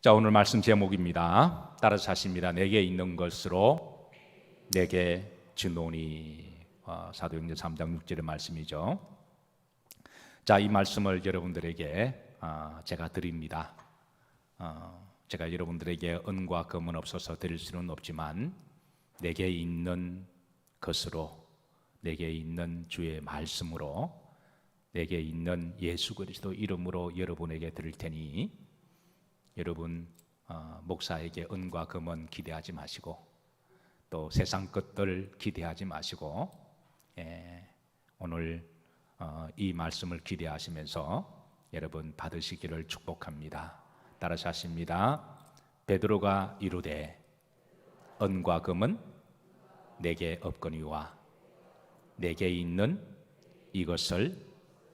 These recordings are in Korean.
자, 오늘 말씀 제목입니다. 따라서 하십니다. 내게 있는 것으로 내게 주노니. 사도행전 3장 6절의 말씀이죠. 자, 이 말씀을 여러분들에게 제가 드립니다. 제가 여러분들에게 은과 금은 없어서 드릴 수는 없지만 내게 있는 것으로, 내게 있는 주의 말씀으로, 내게 있는 예수 그리스도 이름으로 여러분에게 드릴 테니 여러분 목사에게 은과 금은 기대하지 마시고 또 세상 것들 기대하지 마시고 오늘 이 말씀을 기대하시면서 여러분 받으시기를 축복합니다. 따라서 하십니다. 베드로가 이르되 은과 금은 내게 없거니와 내게 있는 이것을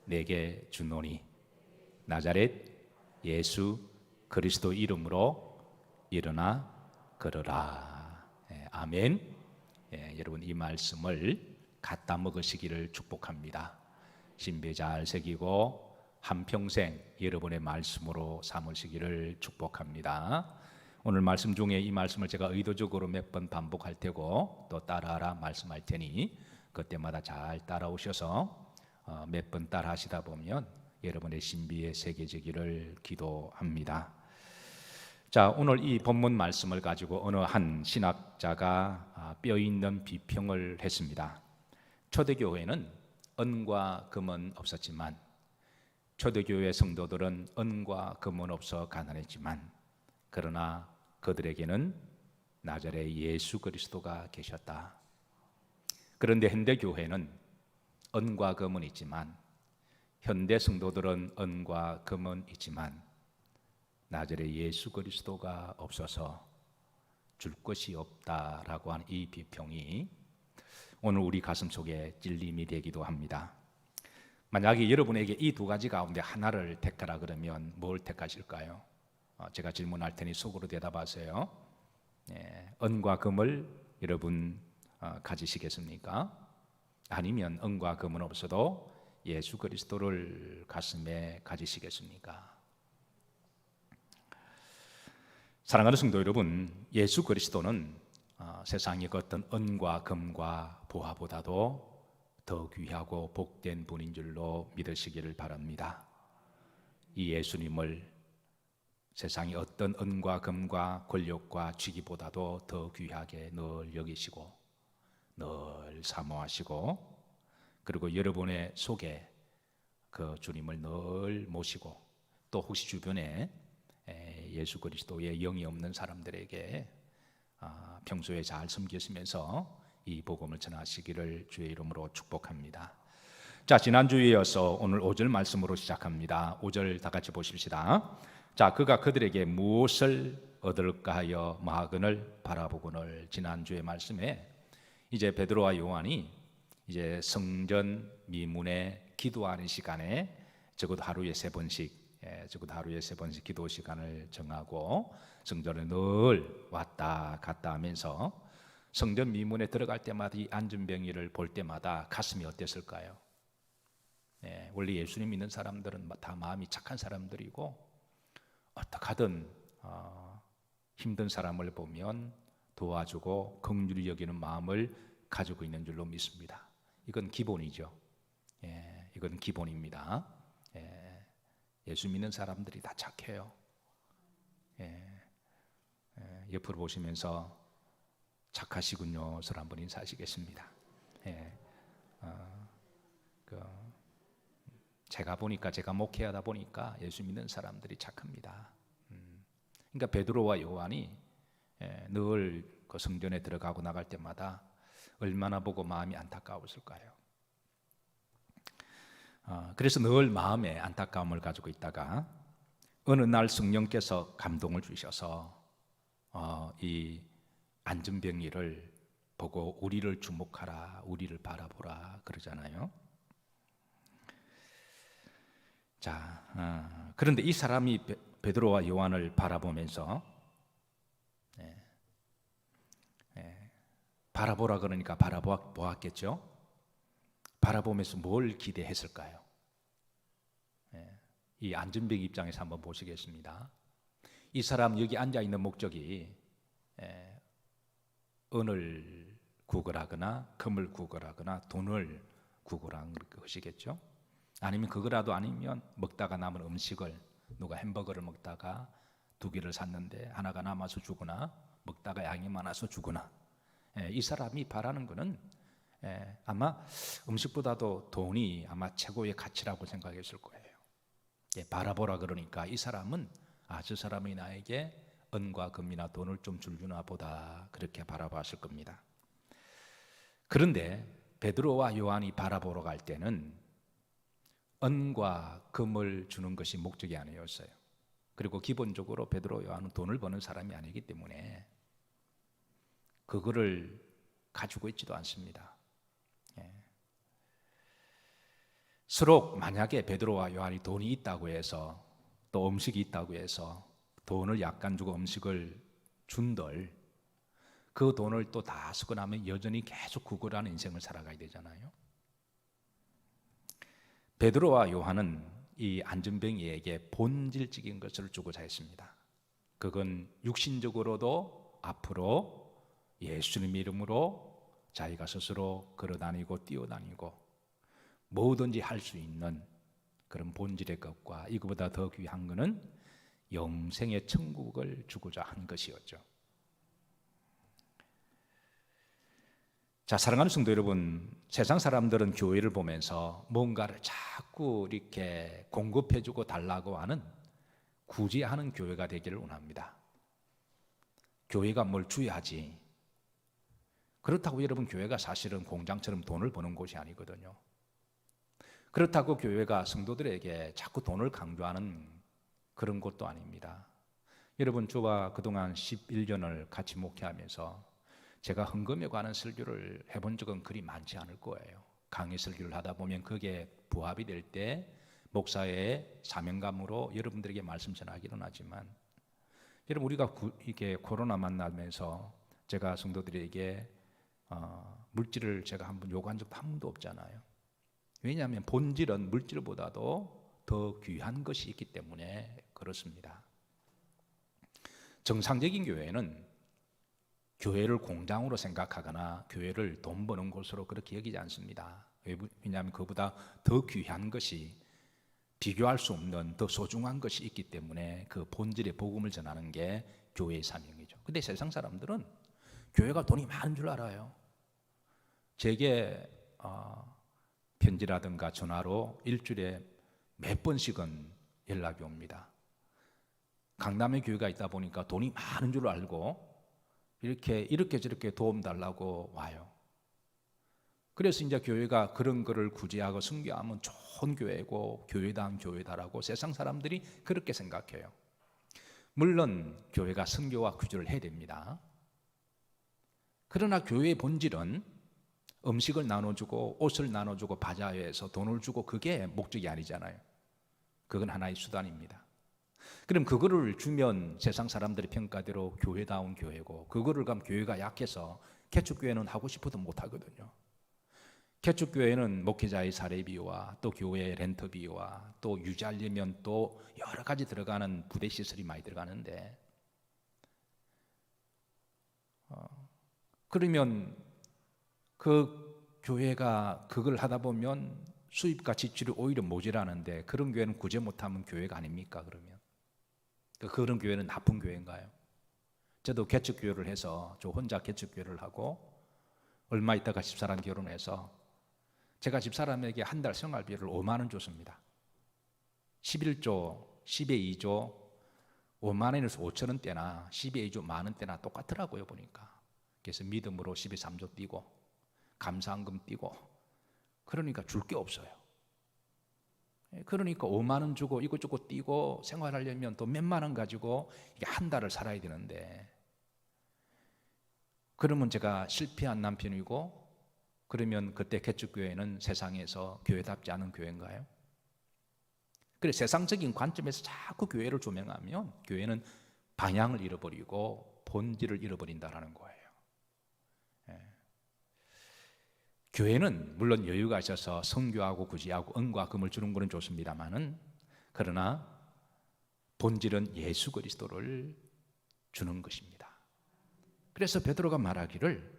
내게 주노니 나자렛 예수 그리스도 이름으로 일어나 걸으라. 아멘. 여러분 이 말씀을 갖다 먹으시기를 축복합니다. 신비 잘 새기고 한평생 여러분의 말씀으로 삼으시기를 축복합니다. 오늘 말씀 중에 이 말씀을 제가 의도적으로 몇 번 반복할 테고 또 따라하라 말씀할 테니 그때마다 잘 따라오셔서 몇 번 따라 하시다 보면 여러분의 신비에 새겨지기를 기도합니다. 자, 오늘 이 본문 말씀을 가지고 어느 한 신학자가 뼈 있는 비평을 했습니다. 초대교회는 은과 금은 없었지만 초대교회 성도들은 은과 금은 없어 가난했지만 그러나 그들에게는 나자렛 예수 그리스도가 계셨다. 그런데 현대교회는 은과 금은 있지만 현대 성도들은 은과 금은 있지만 나자렛 예수 그리스도가 없어서 줄 것이 없다라고 하는 이 비평이 오늘 우리 가슴 속에 찔림이 되기도 합니다. 만약에 여러분에게 이 두 가지 가운데 하나를 택하라 그러면 뭘 택하실까요? 제가 질문할 테니 속으로 대답하세요. 은과 금을 여러분 가지시겠습니까? 아니면 은과 금은 없어도 예수 그리스도를 가슴에 가지시겠습니까? 사랑하는 성도 여러분, 예수 그리스도는 세상의 어떤 은과 금과 보화보다도 더 귀하고 복된 분인 줄로 믿으시기를 바랍니다. 이 예수님을 세상의 어떤 은과 금과 권력과 직위보다도 더 귀하게 늘 여기시고 늘 사모하시고 그리고 여러분의 속에 그 주님을 늘 모시고 또 혹시 주변에 예수 그리스도의 영이 없는 사람들에게 평소에 잘 섬기시면서 이 복음을 전하시기를 주의 이름으로 축복합니다. 자, 지난주에 이어서 오늘 5절 말씀으로 시작합니다. 5절 다 같이 보십시다. 자, 그가 그들에게 무엇을 얻을까 하여 마그을 바라보거늘. 지난주의 말씀에 이제 베드로와 요한이 이제 성전 미문에 기도하는 시간에 적어도 하루에 3번씩 기도 시간을 정하고 성전에 늘 왔다 갔다 하면서 성전 미문에 들어갈 때마다 이 안전병이를 볼 때마다 가슴이 어땠을까요? 원래 예수님 믿는 사람들은 다 마음이 착한 사람들이고 어떻게 하든 힘든 사람을 보면 도와주고 긍휼히 여기는 마음을 가지고 있는 줄로 믿습니다. 이건 기본이죠. 이건 기본입니다. 예수 믿는 사람들이 다 착해요. 옆으로 보시면서 착하시군요. 저 한번 인사하시겠습니다. 제가 목회하다 보니까 예수 믿는 사람들이 착합니다. 그러니까 베드로와 요한이 늘 그 성전에 들어가고 나갈 때마다 얼마나 보고 마음이 안타까웠을까요? 그래서 늘 마음에 안타까움을 가지고 있다가 어느 날 성령께서 감동을 주셔서 이 안전병이를 보고 우리를 주목하라, 우리를 바라보라 그러잖아요. 자, 그런데 이 사람이 베드로와 요한을 바라보면서 바라보라 그러니까 바라보았겠죠. 바라보면서 뭘 기대했을까요? 이 안전병 입장에서 한번 보시겠습니다. 이 사람 여기 앉아 있는 목적이 은을 구걸하거나 금을 구걸하거나 돈을 구걸하는 것이겠죠. 아니면 그거라도 아니면 먹다가 남은 음식을, 누가 햄버거를 먹다가 2개를 샀는데 하나가 남아서 주거나 먹다가 양이 많아서 주거나, 이 사람이 바라는 것은 아마 음식보다도 돈이 아마 최고의 가치라고 생각했을 거예요. 바라보라 그러니까 이 사람은 저 사람이 나에게 은과 금이나 돈을 좀 주나 보다, 그렇게 바라봤을 겁니다. 그런데 베드로와 요한이 바라보러 갈 때는 은과 금을 주는 것이 목적이 아니었어요. 그리고 기본적으로 베드로 요한은 돈을 버는 사람이 아니기 때문에 그거를 가지고 있지도 않습니다. 서로 만약에 베드로와 요한이 돈이 있다고 해서, 또 음식이 있다고 해서 돈을 약간 주고 음식을 준들, 그 돈을 또 다 쓰고 나면 여전히 계속 구걸하는 인생을 살아가야 되잖아요. 베드로와 요한은 이 안전뱅이에게 본질적인 것을 주고자 했습니다. 그건 육신적으로도 앞으로 예수님 이름으로 자기가 스스로 걸어다니고 뛰어다니고 뭐든지 할 수 있는 그런 본질의 것과, 이거보다 더 귀한 것은 영생의 천국을 주고자 한 것이었죠. 자, 사랑하는 성도 여러분, 세상 사람들은 교회를 보면서 뭔가를 자꾸 이렇게 공급해주고 달라고 하는, 구제하는 교회가 되기를 원합니다. 교회가 뭘 줘야지. 그렇다고 여러분, 교회가 사실은 공장처럼 돈을 버는 곳이 아니거든요. 그렇다고 교회가 성도들에게 자꾸 돈을 강조하는 그런 곳도 아닙니다. 여러분, 저와 그동안 11년을 같이 목회하면서 제가 헌금에 관한 설교를 해본 적은 그리 많지 않을 거예요. 강의 설교를 하다 보면 그게 부합이 될 때 목사의 사명감으로 여러분들에게 말씀 전하기는 하지만, 여러분, 우리가 이게 코로나 만나면서 제가 성도들에게 물질을 제가 한번 요구한 적도 한 번도 없잖아요. 왜냐하면 본질은 물질보다도 더 귀한 것이 있기 때문에 그렇습니다. 정상적인 교회는 교회를 공장으로 생각하거나 교회를 돈 버는 곳으로 그렇게 여기지 않습니다. 왜냐하면 그보다 더 귀한 것이, 비교할 수 없는 더 소중한 것이 있기 때문에 그 본질의 복음을 전하는 게 교회의 사명이죠. 근데 세상 사람들은 교회가 돈이 많은 줄 알아요. 제게 편지라든가 전화로 일주일에 몇 번씩은 연락이 옵니다. 강남에 교회가 있다 보니까 돈이 많은 줄 알고 이렇게 저렇게 도움 달라고 와요. 그래서 이제 교회가 그런 거를 구제하고 선교하면 좋은 교회고 교회다운 교회다라고 세상 사람들이 그렇게 생각해요. 물론 교회가 선교와 구제를 해야 됩니다. 그러나 교회의 본질은 음식을 나눠주고 옷을 나눠주고 바자회에서 돈을 주고, 그게 목적이 아니잖아요. 그건 하나의 수단입니다. 그럼 그거를 주면 세상 사람들의 평가대로 교회다운 교회고, 그거를 가면 교회가 약해서 개척교회는 하고 싶어도 못 하거든요. 개척교회는 목회자의 사례비와 또 교회의 렌터비와 또 유지하려면 또 여러 가지 들어가는 부대 시설이 많이 들어가는데, 그러면 그 교회가 그걸 하다 보면 수입과 지출이 오히려 모자라는데, 그런 교회는 구제 못하면 교회가 아닙니까? 그러면 그런 교회는 나쁜 교회인가요? 저도 개척교회를 해서 저 혼자 개척교회를 하고 얼마 있다가 집사람 결혼해서 제가 집사람에게 한 달 생활비를 5만 원 줬습니다. 11조 10에 2조 5만 원에서 5천 원대나 10에 2조 만 원대나 똑같더라고요 보니까. 그래서 믿음으로 12, 3조 띄고 감사한금 띄고, 그러니까 줄 게 없어요. 그러니까 5만 원 주고 이것저것 띄고 생활하려면 또 몇만 원 가지고 이게 한 달을 살아야 되는데, 그러면 제가 실패한 남편이고, 그러면 그때 개척교회는 세상에서 교회답지 않은 교회인가요? 그래, 세상적인 관점에서 자꾸 교회를 조명하면 교회는 방향을 잃어버리고 본질을 잃어버린다는 거예요. 교회는 물론 여유가 있어서 선교하고 구제하고 은과 금을 주는 것은 좋습니다만은, 그러나 본질은 예수 그리스도를 주는 것입니다. 그래서 베드로가 말하기를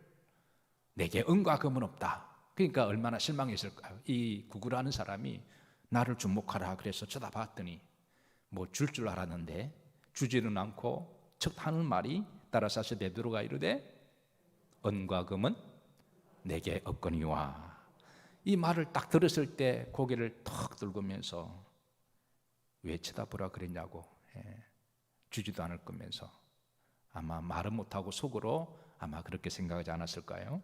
내게 은과 금은 없다. 그러니까 얼마나 실망했을까요? 이 구구라는 사람이 나를 주목하라 그래서 쳐다봤더니 뭐 줄 알았는데 주지는 않고 첫 하는 말이 따라서 베드로가 이르되 은과 금은 내게 없거니와. 이 말을 딱 들었을 때 고개를 턱 들고면서 왜 쳐다보라 그랬냐고, 주지도 않을 거면서 아마 말은 못하고 속으로 아마 그렇게 생각하지 않았을까요?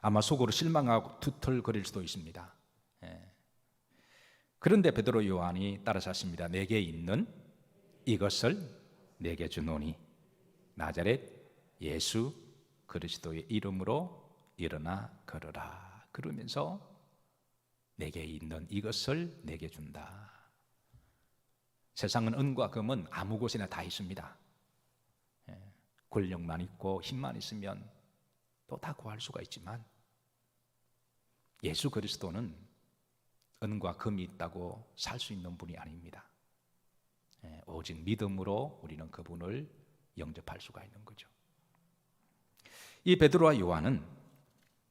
아마 속으로 실망하고 투덜거릴 수도 있습니다. 그런데 베드로 요한이 따라서 하십니다. 내게 있는 이것을 내게 주노니 나자렛 예수 그리스도의 이름으로 일어나 걸어라. 그러면서 내게 있는 이것을 내게 준다. 세상은 은과 금은 아무 곳에나 다 있습니다. 권력만 있고 힘만 있으면 또 다 구할 수가 있지만 예수 그리스도는 은과 금이 있다고 살 수 있는 분이 아닙니다. 오직 믿음으로 우리는 그분을 영접할 수가 있는 거죠. 이 베드로와 요한은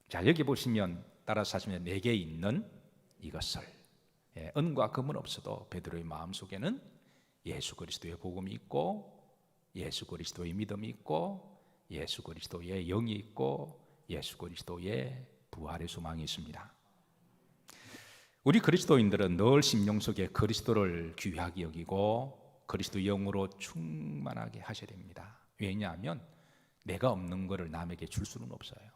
자 여기 보시면 따라서 하시면 내게 있는 이것을, 은과 금은 없어도 베드로의 마음속에는 예수 그리스도의 복음이 있고 예수 그리스도의 믿음이 있고 예수 그리스도의 영이 있고 예수 그리스도의 부활의 소망이 있습니다. 우리 그리스도인들은 늘 심령 속에 그리스도를 귀하게 여기고 그리스도 영으로 충만하게 하셔야 됩니다. 왜냐하면 내가 없는 것을 남에게 줄 수는 없어요.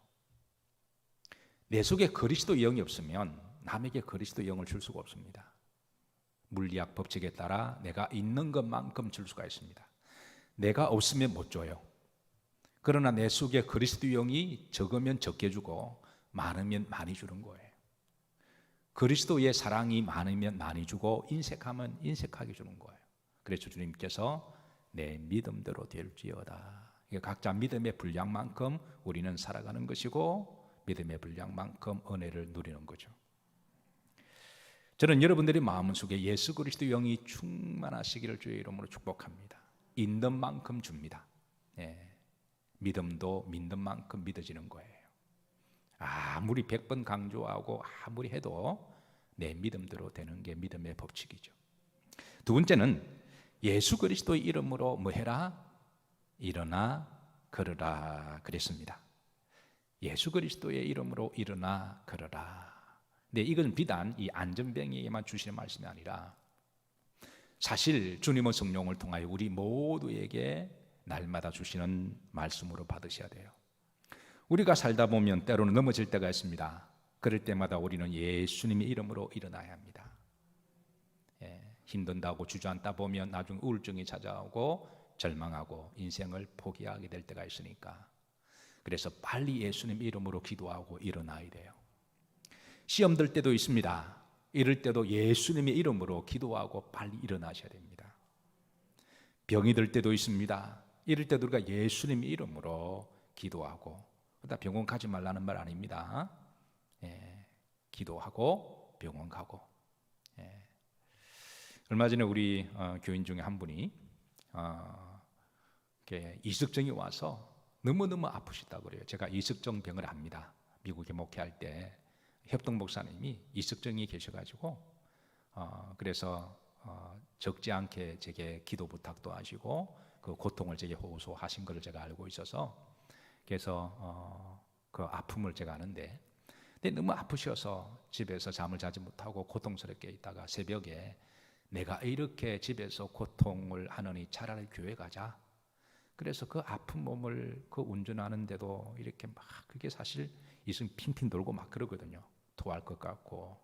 내 속에 그리스도 영이 없으면 남에게 그리스도 영을 줄 수가 없습니다. 물리학 법칙에 따라 내가 있는 것만큼 줄 수가 있습니다. 내가 없으면 못 줘요. 그러나 내 속에 그리스도 영이 적으면 적게 주고 많으면 많이 주는 거예요. 그리스도의 사랑이 많으면 많이 주고 인색하면 인색하게 주는 거예요. 그래서 주님께서 내 믿음대로 될지어다. 각자 믿음의 분량만큼 우리는 살아가는 것이고 믿음의 분량만큼 은혜를 누리는 거죠. 저는 여러분들의 마음속에 예수 그리스도 영이 충만하시기를 주의 이름으로 축복합니다. 있는 만큼 줍니다. 믿음도 믿는 만큼 믿어지는 거예요. 아무리 100번 강조하고 아무리 해도 내 믿음대로 되는 게 믿음의 법칙이죠. 두 번째는 예수 그리스도의 이름으로 뭐 해라? 일어나 걸어라 그랬습니다. 예수 그리스도의 이름으로 일어나 걸어라. 근데 이건 비단 이 안전병에게만 주시는 말씀이 아니라 사실 주님은 성령을 통하여 우리 모두에게 날마다 주시는 말씀으로 받으셔야 돼요. 우리가 살다 보면 때로는 넘어질 때가 있습니다. 그럴 때마다 우리는 예수님의 이름으로 일어나야 합니다. 힘든다고 주저앉다 보면 나중 우울증이 찾아오고 절망하고 인생을 포기하게 될 때가 있으니까 그래서 빨리 예수님 이름으로 기도하고 일어나야 돼요. 시험 들 때도 있습니다. 이럴 때도 예수님의 이름으로 기도하고 빨리 일어나셔야 됩니다. 병이 들 때도 있습니다. 이럴 때도 우리가 예수님의 이름으로 기도하고 그러다 병원 가지 말라는 말 아닙니다. 기도하고 병원 가고. 얼마 전에 우리 교인 중에 한 분이 이석증이 와서 너무너무 아프시다고 그래요. 제가 이석증 병을 압니다. 미국에 목회할 때 협동 목사님이 이석증이 계셔가지고 그래서 적지 않게 제게 기도 부탁도 하시고 그 고통을 제게 호소하신 것을 제가 알고 있어서 그래서 그 아픔을 제가 아는데 근데 너무 아프셔서 집에서 잠을 자지 못하고 고통스럽게 있다가 새벽에 내가 이렇게 집에서 고통을 하느니 차라리 교회 가자. 그래서 그 아픈 몸을 그 운전하는데도 이렇게 막 그게 사실 이승 핀핀 돌고 막 그러거든요. 토할 것 같고.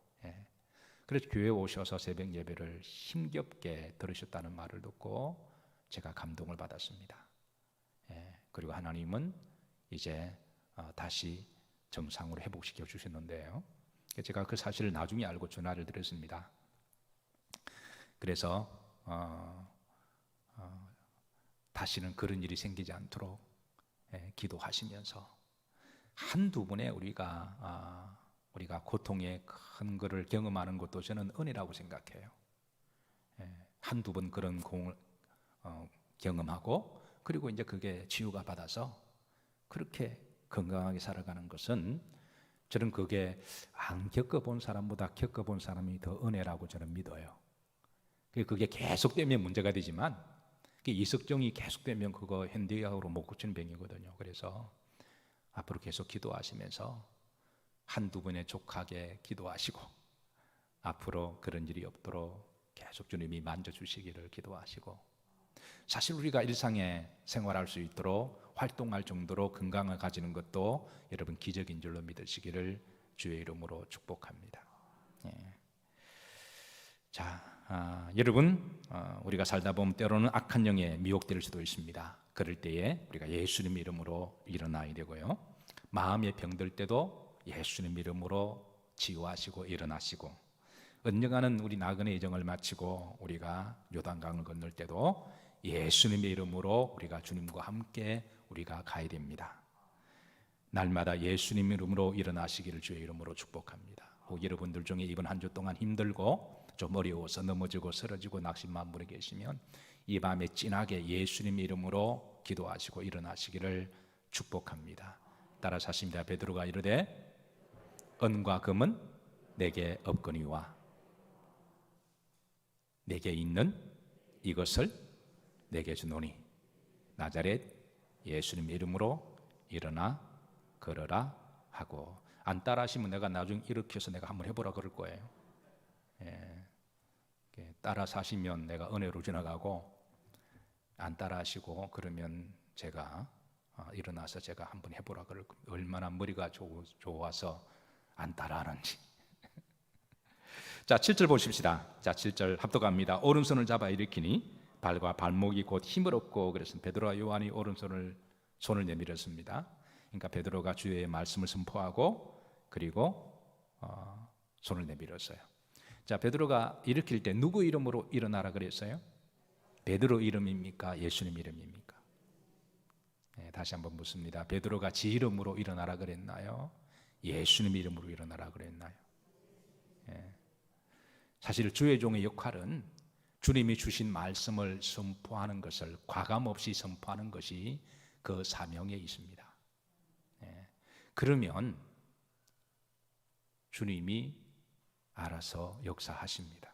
그래서 교회 오셔서 새벽 예배를 힘겹게 들으셨다는 말을 듣고 제가 감동을 받았습니다. 그리고 하나님은 이제 다시 정상으로 회복시켜 주셨는데요. 제가 그 사실을 나중에 알고 전화를 드렸습니다. 그래서 다시는 그런 일이 생기지 않도록 기도하시면서 한두 번에 우리가 고통의 큰 것을 경험하는 것도 저는 은혜라고 생각해요. 한두 번 그런 공을 경험하고 그리고 이제 그게 치유가 받아서 그렇게 건강하게 살아가는 것은 저는 그게 안 겪어본 사람보다 겪어본 사람이 더 은혜라고 저는 믿어요. 그게 계속되면 문제가 되지만 이석정이 계속되면 그거 현대의학으로 못 고치는 병이거든요. 그래서 앞으로 계속 기도하시면서 한두 번에 족하게 기도하시고 앞으로 그런 일이 없도록 계속 주님이 만져주시기를 기도하시고, 사실 우리가 일상에 생활할 수 있도록 활동할 정도로 건강을 가지는 것도 여러분 기적인 줄로 믿으시기를 주의 이름으로 축복합니다. 자, 여러분, 우리가 살다 보면 때로는 악한 영에 미혹될 수도 있습니다. 그럴 때에 우리가 예수님 이름으로 일어나야 되고요, 마음에 병들 때도 예수님 이름으로 치유하시고 일어나시고, 언젠가는 우리 나그네 여정을 마치고 우리가 요단강을 건널 때도 예수님의 이름으로 우리가 주님과 함께 우리가 가야 됩니다. 날마다 예수님 이름으로 일어나시기를 주의 이름으로 축복합니다. 혹 여러분들 중에 이번 한 주 동안 힘들고 좀 어려워서 넘어지고 쓰러지고 낙심만 분에 계시면 이 밤에 진하게 예수님 이름으로 기도하시고 일어나시기를 축복합니다. 따라서 하십니다. 베드로가 이르되 은과 금은 내게 없거니와 내게 있는 이것을 내게 주노니 나자렛 예수님 이름으로 일어나 걸어라 하고. 안 따라하시면 내가 나중에 일으켜서 내가 한번 해보라 그럴 거예요. 따라서 하시면 내가 은혜로 지나가고, 안 따라하시고 그러면 제가 일어나서 제가 한번 해보라 그럴 거예요. 얼마나 머리가 좋아서 안 따라하는지. 자, 7절 보십시다. 자, 7절 합독합니다. 오른손을 잡아 일으키니 발과 발목이 곧 힘을 얻고. 그래서 베드로와 요한이 손을 내밀었습니다. 그러니까 베드로가 주의 말씀을 선포하고 그리고 손을 내밀었어요. 자, 베드로가 일으킬 때 누구 이름으로 일어나라 그랬어요? 베드로 이름입니까? 예수님 이름입니까? 다시 한번 묻습니다. 베드로가 지 이름으로 일어나라 그랬나요? 예수님 이름으로 일어나라 그랬나요? 사실 주의 종의 역할은 주님이 주신 말씀을 선포하는 것을 과감 없이 선포하는 것이 그 사명에 있습니다. 그러면 주님이 알아서 역사하십니다.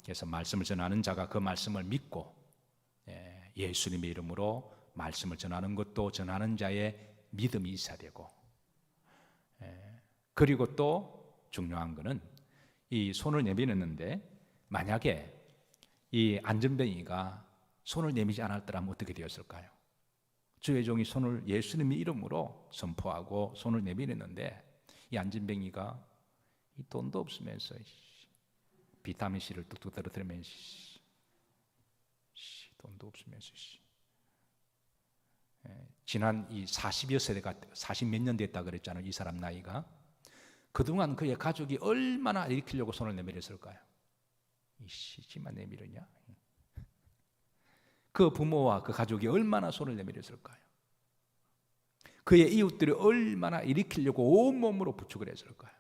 그래서 말씀을 전하는 자가 그 말씀을 믿고 예수님의 이름으로 말씀을 전하는 것도 전하는 자의 믿음이 있어야 되고, 그리고 또 중요한 것은 이 손을 내밀었는데 만약에 이 안전뱅이가 손을 내밀지 않았더라면 어떻게 되었을까요? 주의 종이 손을 예수님의 이름으로 선포하고 손을 내밀었는데 이 안전뱅이가 이 돈도 없으면서 비타민C를 뚝뚝 떨어뜨리면서 돈도 없으면서 지난 이 40여 세대가 40몇 년 됐다 그랬잖아요. 이 사람 나이가. 그동안 그의 가족이 얼마나 일으키려고 손을 내밀었을까요? 이 씨지만 내밀었냐? 그 부모와 그 가족이 얼마나 손을 내밀었을까요? 그의 이웃들이 얼마나 일으키려고 온몸으로 부축을 했을까요?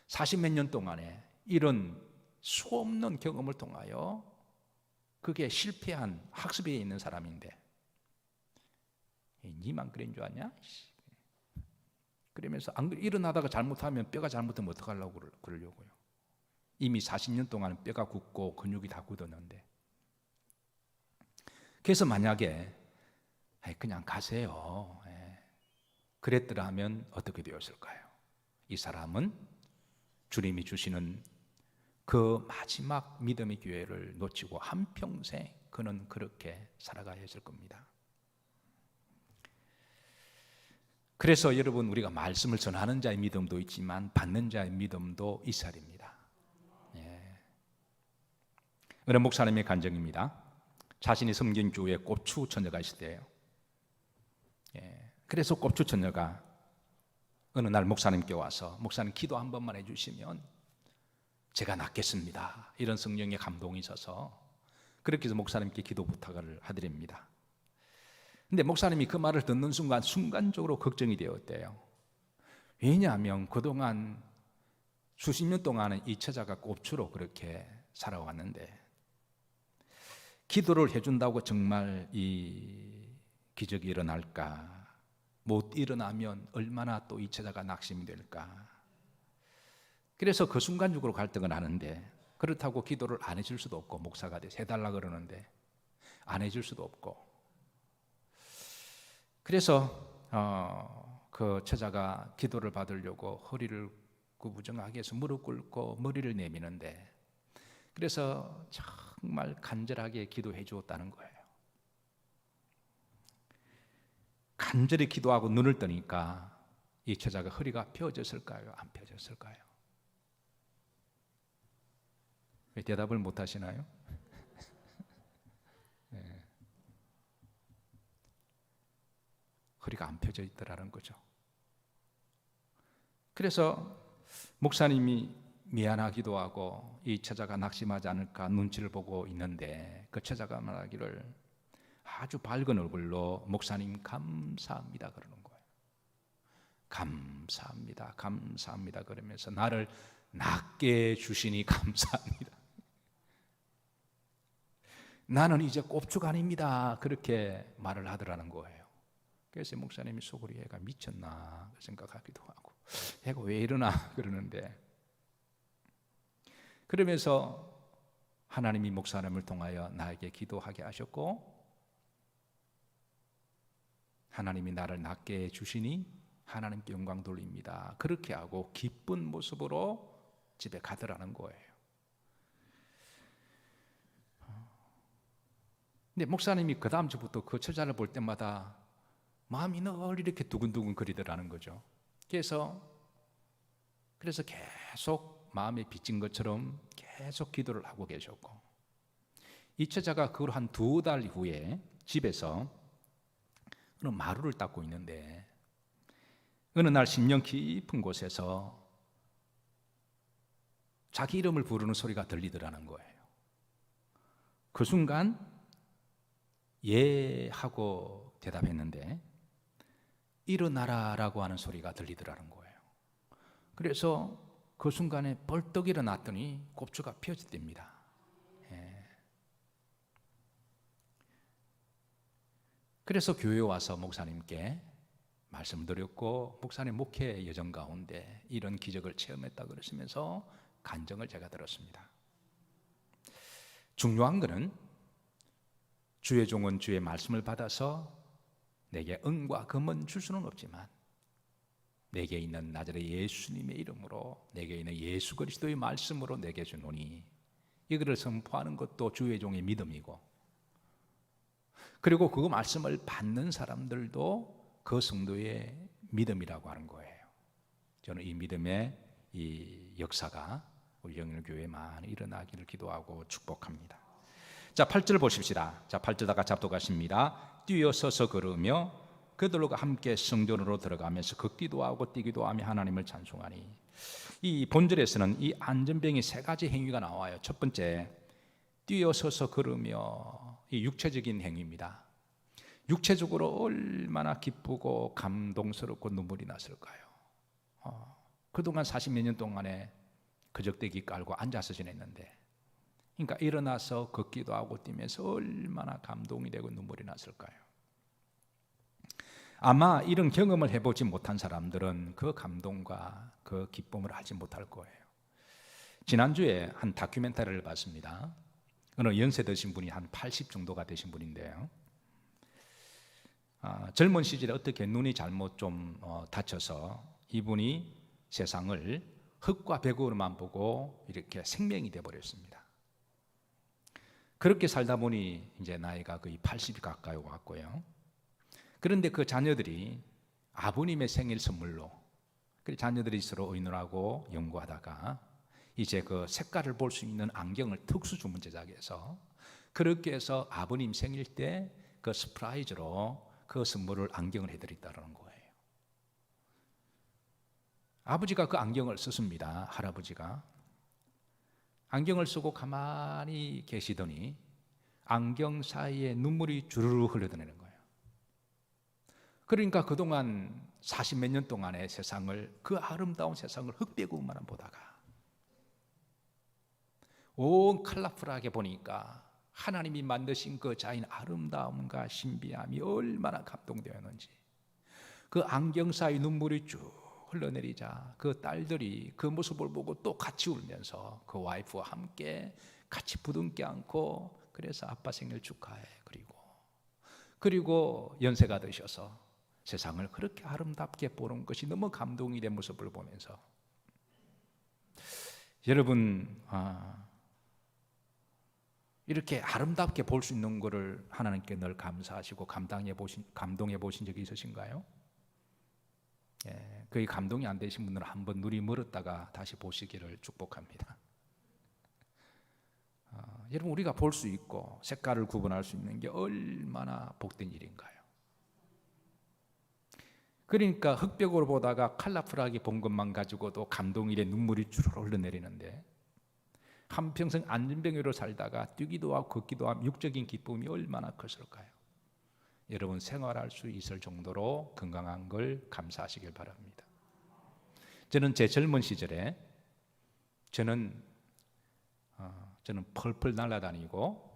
40몇 년 동안에 이런 수없는 경험을 통하여 그게 실패한 학습에 있는 사람인데 니만 그런 줄 아냐? 그러면서 일어나다가 잘못하면 뼈가 잘못하면 어떡하려고 그러려고요. 이미 40년 동안 뼈가 굳고 근육이 다 굳었는데. 그래서 만약에 그냥 가세요 그랬더라면 어떻게 되었을까요? 이 사람은 주님이 주시는 그 마지막 믿음의 기회를 놓치고 한평생 그는 그렇게 살아가야 했을 겁니다. 그래서 여러분, 우리가 말씀을 전하는 자의 믿음도 있지만 받는 자의 믿음도 있어야 됩니다. 어느 목사님의 간증입니다. 자신이 섬긴 교회에 꼽추 처녀가 있을 때예요. 그래서 꼽추 처녀가 어느 날 목사님께 와서 목사님 기도 한 번만 해주시면 제가 낫겠습니다. 이런 성령의 감동이 있어서 그렇게 해서 목사님께 기도 부탁을 하드립니다. 근데 목사님이 그 말을 듣는 순간적으로 걱정이 되었대요. 왜냐하면 그동안 수십 년 동안은 이 처자가 꼽추로 그렇게 살아왔는데 기도를 해준다고 정말 이 기적이 일어날까? 못 일어나면 얼마나 또 이 처자가 낙심이 될까? 그래서 그 순간적으로 갈등을 하는데, 그렇다고 기도를 안 해줄 수도 없고, 목사가 돼서 해달라 그러는데 안 해줄 수도 없고, 그래서 그 처자가 기도를 받으려고 허리를 구부정하게 해서 무릎 꿇고 머리를 내미는데, 그래서 정말 간절하게 기도해 주었다는 거예요. 간절히 기도하고 눈을 뜨니까 이 처자가 허리가 펴졌을까요? 안 펴졌을까요? 왜 대답을 못 하시나요? 네. 허리가 안 펴져 있더라는 거죠. 그래서 목사님이 미안하기도 하고 이 처자가 낙심하지 않을까 눈치를 보고 있는데, 그 처자가 말하기를 아주 밝은 얼굴로 목사님 감사합니다 그러는 거예요. 감사합니다, 감사합니다 그러면서 나를 낫게 주시니 감사합니다. 나는 이제 꼽죽 아닙니다 그렇게 말을 하더라는 거예요. 그래서 목사님이 속으로 얘가 미쳤나 생각하기도 하고, 얘가 왜 이러나 그러는데, 그러면서 하나님이 목사님을 통하여 나에게 기도하게 하셨고, 하나님이 나를 낫게 해주시니 하나님께 영광 돌립니다 그렇게 하고 기쁜 모습으로 집에 가더라는 거예요. 근데 목사님이 그 다음 주부터 그 처자를 볼 때마다 마음이 늘 이렇게 두근두근 거리더라는 거죠. 그래서 계속 마음에 빚진 것처럼 계속 기도를 하고 계셨고, 이 처자가 그걸 한 2달 후에 집에서 어느 마루를 닦고 있는데, 어느 날 심령 깊은 곳에서 자기 이름을 부르는 소리가 들리더라는 거예요. 그 순간 예 하고 대답했는데 일어나라라고 하는 소리가 들리더라는 거예요. 그래서 그 순간에 벌떡 일어났더니 곱추가 펴졌답니다. 그래서 교회에 와서 목사님께 말씀드렸고, 목사님 목회 여정 가운데 이런 기적을 체험했다 그러시면서 간증을 제가 들었습니다. 중요한 것은 주의 종은 주의 말씀을 받아서 내게 은과 금은 줄 수는 없지만 내게 있는 나자렛 예수님의 이름으로, 내게 있는 예수 그리스도의 말씀으로 내게 주노니, 이거를 선포하는 것도 주의 종의 믿음이고, 그리고 그 말씀을 받는 사람들도 그 성도의 믿음이라고 하는 거예요. 저는 이 믿음의 이 역사가 우리 영일교회에 많이 일어나기를 기도하고 축복합니다. 자, 8절 보십시다. 자, 8절 다 같이 합독하십니다. 뛰어서서 걸으며 그들과 함께 성전으로 들어가면서 걷기도 하고 뛰기도 하며 하나님을 찬송하니. 이 본절에서는 이 안전병의 3가지 행위가 나와요. 첫 번째, 뛰어서서 걸으며, 이 육체적인 행위입니다. 육체적으로 얼마나 기쁘고 감동스럽고 눈물이 났을까요? 그동안 40몇 년 동안에 그적대기 깔고 앉아서 지냈는데, 그러니까 일어나서 걷기도 하고 뛰면서 얼마나 감동이 되고 눈물이 났을까요? 아마 이런 경험을 해보지 못한 사람들은 그 감동과 그 기쁨을 알지 못할 거예요. 지난주에 한 다큐멘터리를 봤습니다. 어느 연세 드신 분이 한 80 정도가 되신 분인데요, 젊은 시절에 어떻게 눈이 잘못 좀 다쳐서 이분이 세상을 흙과 벽으로만 보고 이렇게 생명이 되어버렸습니다. 그렇게 살다 보니 이제 나이가 거의 80이 가까이 왔고요. 그런데 그 자녀들이 아버님의 생일 선물로, 자녀들이 서로 의논하고 연구하다가 이제 그 색깔을 볼 수 있는 안경을 특수 주문 제작해서, 그렇게 해서 아버님 생일 때 그 서프라이즈로 그 선물을 안경을 해드렸다는 거예요. 아버지가 그 안경을 썼습니다. 할아버지가 안경을 쓰고 가만히 계시더니 안경 사이에 눈물이 주르르 흘러다니는 거예요. 그러니까 그동안 40몇 년 동안의 세상을, 그 아름다운 세상을 흑백으로만 보다가 온 컬러풀하게 보니까 하나님이 만드신 그 자연 아름다움과 신비함이 얼마나 감동되었는지, 그 안경 사이 눈물이 쭉 흘러내리자 그 딸들이 그 모습을 보고 또 같이 울면서 그 와이프와 함께 같이 부둥켜 안고, 그래서 아빠 생일 축하해, 그리고 연세가 드셔서 세상을 그렇게 아름답게 보는 것이 너무 감동이 된 모습을 보면서, 여러분, 이렇게 아름답게 볼 수 있는 것을 하나님께 늘 감사하시고 감동해 보신 적이 있으신가요? 그게 감동이 안 되신 분들은 한번 눈이 멀었다가 다시 보시기를 축복합니다. 여러분, 우리가 볼 수 있고 색깔을 구분할 수 있는 게 얼마나 복된 일인가요? 그러니까 흑백으로 보다가 컬러풀하게 본 것만 가지고도 감동이 돼 눈물이 주르륵 흘러내리는데, 한평생 안진뱅이로 살다가 뛰기도 하고 걷기도 하면 육적인 기쁨이 얼마나 컸을까요? 여러분, 생활할 수 있을 정도로 건강한 걸 감사하시길 바랍니다. 저는 제 젊은 시절에 저는 펄펄 날아다니고,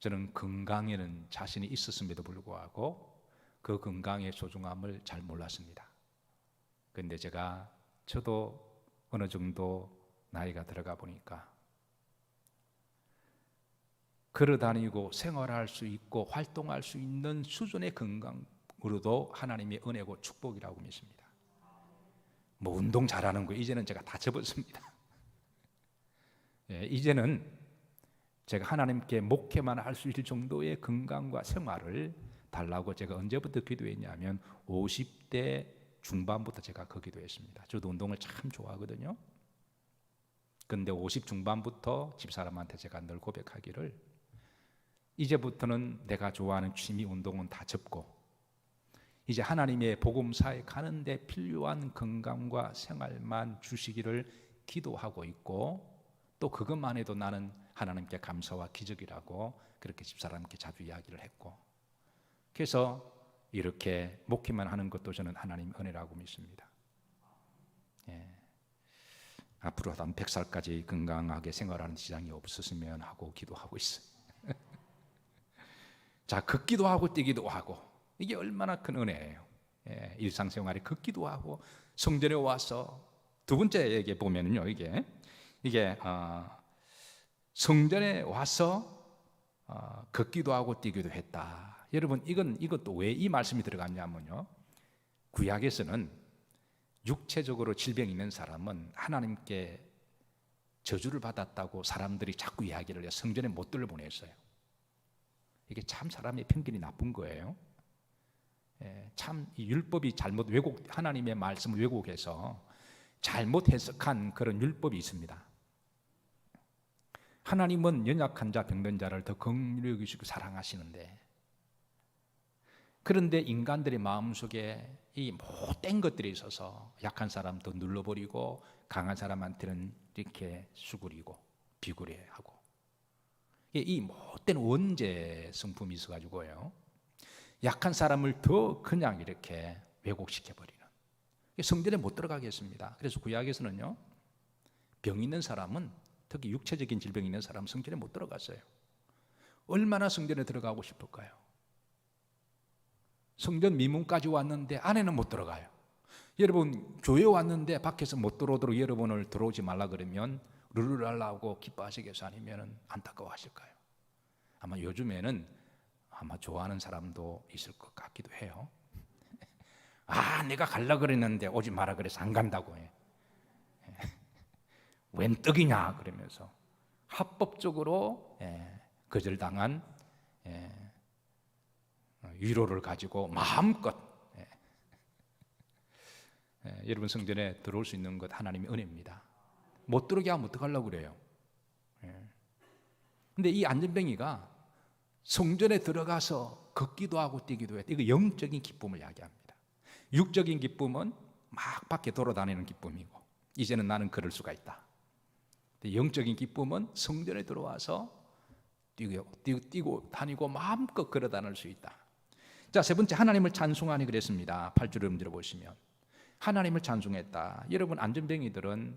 저는 건강에는 자신이 있었음에도 불구하고 그 건강의 소중함을 잘 몰랐습니다. 그런데 저도 어느 정도 나이가 들어가 보니까 걸어다니고 생활할 수 있고 활동할 수 있는 수준의 건강으로도 하나님의 은혜고 축복이라고 믿습니다. 뭐 운동 잘하는 거 이제는 제가 다 접었습니다. 이제는 제가 하나님께 목회만 할 수 있을 정도의 건강과 생활을 달라고 제가 언제부터 기도했냐면 50대 중반부터 제가 그 기도했습니다. 저도 운동을 참 좋아하거든요. 그런데 50 중반부터 집사람한테 제가 늘 고백하기를, 이제부터는 내가 좋아하는 취미 운동은 다 접고 이제 하나님의 복음사에 가는데 필요한 건강과 생활만 주시기를 기도하고 있고, 또 그것만 해도 나는 하나님께 감사와 기적이라고 그렇게 집사람께 자주 이야기를 했고, 그래서 이렇게 목회만 하는 것도 저는 하나님 은혜라고 믿습니다. 앞으로 한 100살까지 건강하게 생활하는 지장이 없었으면 하고 기도하고 있어요. 자, 걷기도 하고 뛰기도 하고, 이게 얼마나 큰 은혜예요. 일상생활에 걷기도 하고 성전에 와서, 두 번째 얘기 보면은요, 이게 성전에 와서 걷기도 하고 뛰기도 했다. 여러분, 이것도 왜 이 말씀이 들어갔냐면요, 구약에서는 육체적으로 질병이 있는 사람은 하나님께 저주를 받았다고 사람들이 자꾸 이야기를 해서 성전에 못 들보냈어요. 이게 참 사람의 편견이 나쁜 거예요. 참 이 율법이 잘못 하나님의 말씀을 왜곡해서 잘못 해석한 그런 율법이 있습니다. 하나님은 연약한 자, 병든 자를 더 긍휼히 여기시고 사랑하시는데, 그런데 인간들의 마음속에 이 못된 것들이 있어서 약한 사람도 눌러버리고 강한 사람한테는 이렇게 수그리고 비굴해하고, 이 못된 원죄 성품이 있어가지고요, 약한 사람을 더 그냥 이렇게 왜곡시켜버리는, 성전에 못 들어가게 했습니다. 그래서 구약에서는요, 병 있는 사람은, 특히 육체적인 질병이 있는 사람은 성전에 못 들어갔어요. 얼마나 성전에 들어가고 싶을까요? 성전 미문까지 왔는데 안에는 못 들어가요. 여러분, 교회 왔는데 밖에서 못 들어오도록 여러분을 들어오지 말라 그러면 룰루랄라하고 기뻐하시겠어요? 아니면 안타까워하실까요? 아마 요즘에는 아마 좋아하는 사람도 있을 것 같기도 해요. 내가 갈라 그랬는데 오지 마라 그래서 안 간다고 해. 웬 떡이냐 그러면서 합법적으로 거절당한 위로를 가지고 마음껏 여러분, 성전에 들어올 수 있는 것 하나님의 은혜입니다. 못 들어오게 하면 어떡하려고 그래요? 근데 이 안전뱅이가 성전에 들어가서 걷기도 하고 뛰기도 했다. 이거 영적인 기쁨을 이야기합니다. 육적인 기쁨은 막 밖에 돌아다니는 기쁨이고, 이제는 나는 걸을 수가 있다. 영적인 기쁨은 성전에 들어와서 뛰고 다니고 마음껏 걸어 다닐 수 있다. 자, 세 번째, 하나님을 찬송하니 그랬습니다. 8절을 들어보시면 하나님을 찬송했다. 여러분, 안전뱅이들은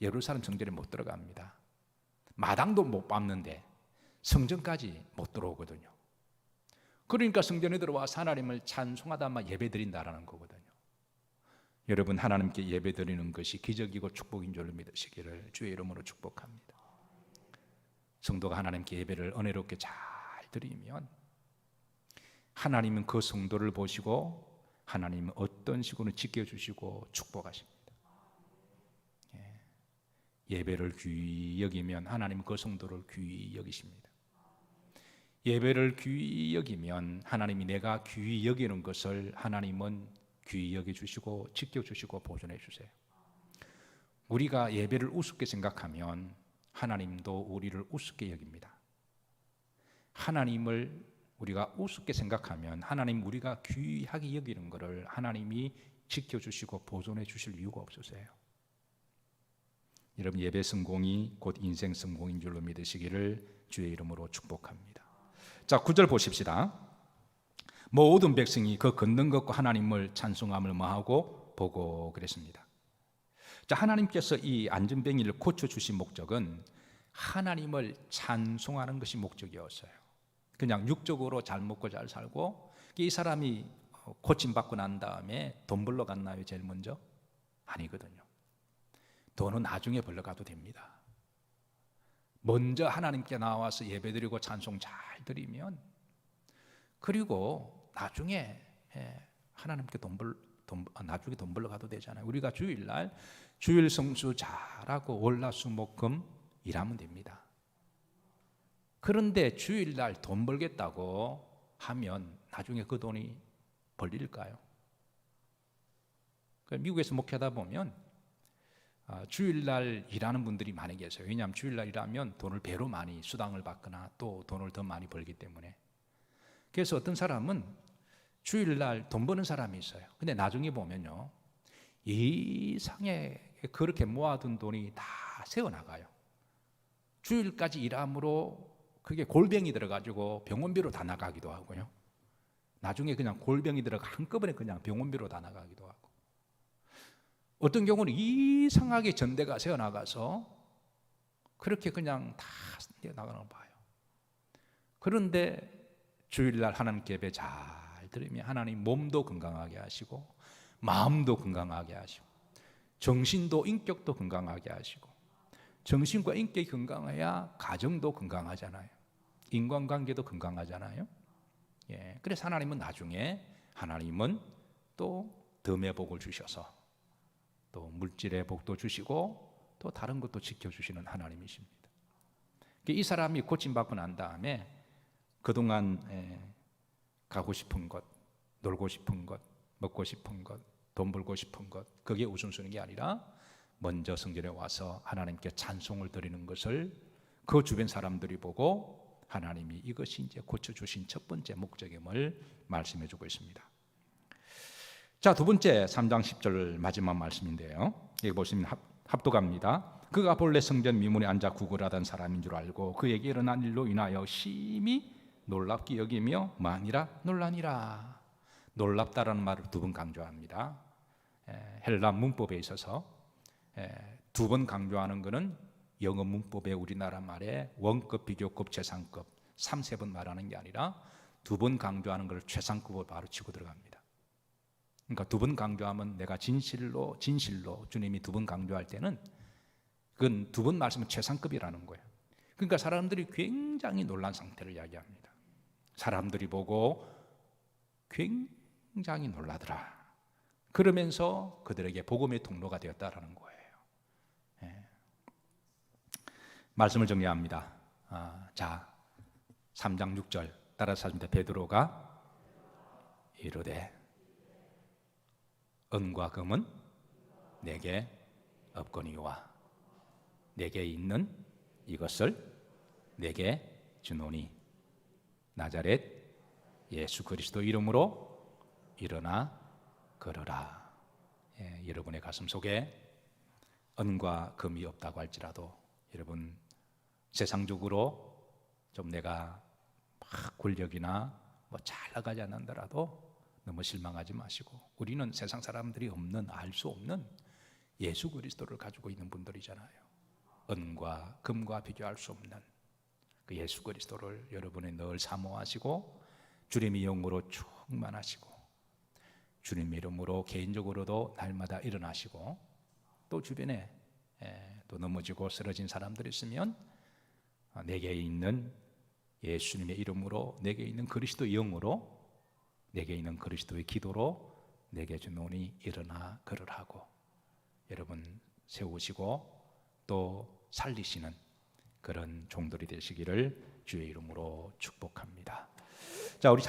예루살렘 성전에 못 들어갑니다. 마당도 못 밟는데 성전까지 못 들어오거든요. 그러니까 성전에 들어와서 하나님을 찬송하다 예배드린다라는 거거든요. 여러분, 하나님께 예배드리는 것이 기적이고 축복인 줄로 믿으시기를 주의 이름으로 축복합니다. 성도가 하나님께 예배를 은혜롭게 잘 드리면 하나님은 그 성도를 보시고 하나님은 어떤 식으로 지켜주시고 축복하십니다. 예배를 귀히 여기면 하나님은 그 성도를 귀히 여기십니다. 예배를 귀히 여기면 하나님이 내가 귀히 여기는 것을 하나님은 귀히 여겨주시고 지켜주시고 보존해 주세요. 우리가 예배를 우습게 생각하면 하나님도 우리를 우습게 여깁니다. 하나님을 우리가 우습게 생각하면 하나님 우리가 귀하게 여기는 것을 하나님이 지켜주시고 보존해 주실 이유가 없으세요. 여러분, 예배 성공이 곧 인생 성공인 줄로 믿으시기를 주의 이름으로 축복합니다. 자, 9절 보십시다. 모든 백성이 그 걷는 것과 하나님을 찬송함을 뭐하고 보고 그랬습니다. 자, 하나님께서 이 안전뱅이를 고쳐주신 목적은 하나님을 찬송하는 것이 목적이었어요. 그냥 육적으로 잘 먹고 잘 살고 이 사람이 고침받고 난 다음에 돈 벌러 갔나요? 제일 먼저? 아니거든요. 돈은 나중에 벌러 가도 됩니다. 먼저 하나님께 나와서 예배드리고 찬송 잘 드리면, 그리고 나중에 하나님께 나중에 돈 벌러 가도 되잖아요. 우리가 주일날 주일 성수 잘하고 월화수목금 일하면 됩니다. 그런데 주일날 돈 벌겠다고 하면 나중에 그 돈이 벌릴까요? 미국에서 목회하다 보면 주일날 일하는 분들이 많이 계세요. 왜냐하면 주일날 일하면 돈을 배로 많이 수당을 받거나 또 돈을 더 많이 벌기 때문에. 그래서 어떤 사람은 주일날 돈 버는 사람이 있어요. 근데 나중에 보면요, 이상하게 그렇게 모아둔 돈이 다 새어나가요. 주일까지 일함으로 그게 골병이 들어가지고 병원비로 다 나가기도 하고요. 나중에 그냥 골병이 들어가 한꺼번에 그냥 병원비로 다 나가기도 하고, 어떤 경우는 이상하게 전대가 새어나가서 그렇게 그냥 다 나가는 걸 봐요. 그런데 주일날 하나님께 예배 잘 드리면 하나님 몸도 건강하게 하시고 마음도 건강하게 하시고 정신도 인격도 건강하게 하시고, 정신과 인격이 건강해야 가정도 건강하잖아요. 인간관계도 건강하잖아요. 그래서 하나님은 나중에 하나님은 또 덤의 복을 주셔서 또 물질의 복도 주시고 또 다른 것도 지켜주시는 하나님이십니다. 이 사람이 고침받고 난 다음에 그동안 가고 싶은 것, 놀고 싶은 것, 먹고 싶은 것, 돈 벌고 싶은 것, 그게 우선순위가 아니라 먼저 성전에 와서 하나님께 찬송을 드리는 것을 그 주변 사람들이 보고 하나님이 이것이 이제 고쳐주신 첫 번째 목적임을 말씀해 주고 있습니다. 자, 두 번째 3장 10절 마지막 말씀인데요, 여기 보시면 합독합니다. 그가 본래 성전 미문에 앉아 구걸하던 사람인 줄 알고 그에게 일어난 일로 인하여 심히 놀랍게 여기며 많이라 놀라니라. 놀랍다라는 말을 두 번 강조합니다. 헬라 문법에 있어서 두 번 강조하는 것은 영어 문법의 우리나라 말에 원급, 비교급, 최상급 3-4번 말하는 게 아니라 두 번 강조하는 것을 최상급으로 바로 치고 들어갑니다. 그러니까 두 번 강조하면 내가 진실로 주님이 두 번 강조할 때는 그건 두 번 말씀은 최상급이라는 거예요. 그러니까 사람들이 굉장히 놀란 상태를 이야기합니다. 사람들이 보고 굉장히 놀라더라. 그러면서 그들에게 복음의 통로가 되었다라는 거예요. 말씀을 정리합니다. 자, 3장 6절 따라서 하십니다. 베드로가 이르되 은과 금은 내게 없거니와 내게 있는 이것을 내게 주노니 나자렛 예수 그리스도 이름으로 일어나 걸어라. 여러분의 가슴 속에 은과 금이 없다고 할지라도, 여러분 세상적으로 좀 내가 막 권력이나 잘 나가지 않는다라도 너무 실망하지 마시고, 우리는 세상 사람들이 없는, 알 수 없는 예수 그리스도를 가지고 있는 분들이잖아요. 은과 금과 비교할 수 없는 그 예수 그리스도를 여러분이 늘 사모하시고 주님의 영으로 충만하시고 주님의 이름으로 개인적으로도 날마다 일어나시고 또 주변에 또 넘어지고 쓰러진 사람들이 있으면 내게 있는 예수님의 이름으로 내게 있는 그리스도의 영으로 내게 있는 그리스도의 기도로 내게 주노니 일어나 걸으라고 여러분 세우시고 또 살리시는 그런 종들이 되시기를 주의 이름으로 축복합니다. 자, 우리